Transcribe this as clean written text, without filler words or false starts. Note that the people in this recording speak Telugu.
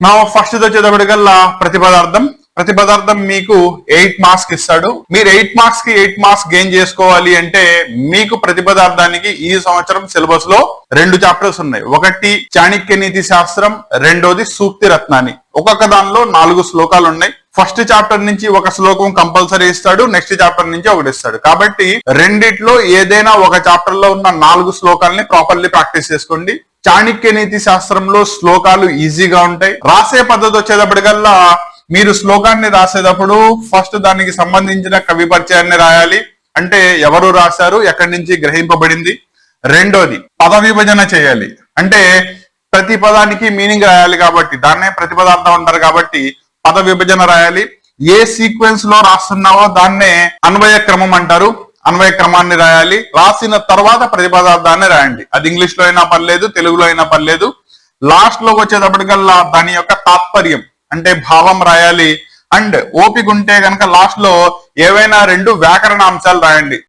నా ఫస్ట్ వచ్చేటప్పటికల్లా ప్రతిపదార్థం మీకు 8 మార్క్స్ ఇస్తాడు. మీరు 8 మార్క్స్ కి 8 మార్క్స్ గెయిన్ చేసుకోవాలి అంటే మీకు ప్రతిపదార్థానికి ఈ సంవత్సరం సిలబస్ లో 2 చాప్టర్స్ ఉన్నాయి. ఒకటి చాణక్య నీతి శాస్త్రం, రెండోది సూక్తి రత్నాన్ని. ఒక్కొక్క దానిలో 4 శ్లోకాలు ఉన్నాయి. ఫస్ట్ చాప్టర్ నుంచి ఒక శ్లోకం కంపల్సరీ ఇస్తాడు, నెక్స్ట్ చాప్టర్ నుంచి ఒకటి ఇస్తాడు. కాబట్టి రెండిట్లో ఏదైనా ఒక చాప్టర్ లో ఉన్న 4 శ్లోకాలని ప్రాపర్లీ ప్రాక్టీస్ చేసుకోండి. చాణక్య నీతి శాస్త్రంలో శ్లోకాలు ఈజీగా ఉంటాయి. రాసే పద్ధతి వచ్చేటప్పటికల్లా మీరు శ్లోకాన్ని రాసేటప్పుడు ఫస్ట్ దానికి సంబంధించిన కవి పరిచయాన్ని రాయాలి. అంటే ఎవరు రాశారు, ఎక్కడి నుంచి గ్రహింపబడింది. రెండోది పద విభజన చేయాలి. అంటే ప్రతి పదానికి మీనింగ్ రాయాలి కాబట్టి దాన్నే ప్రతిపదార్థం అంటారు. కాబట్టి పద విభజన రాయాలి. ఏ సీక్వెన్స్ లో రాస్తున్నావో దాన్నే అన్వయ క్రమం అంటారు. అన్వయ క్రమాన్ని రాయాలి. రాసిన తర్వాత ప్రతిపదార్థాన్ని రాయండి. అది ఇంగ్లీష్ లో అయినా పర్లేదు, తెలుగులో అయినా పర్లేదు. లాస్ట్ లోకి వచ్చేటప్పటికల్లా దాని యొక్క తాత్పర్యం అంటే భావం రాయాలి. అండ్ ఓపిక ఉంటే కనుక లాస్ట్ లో ఏవైనా 2 వ్యాకరణ అంశాలు రాయండి.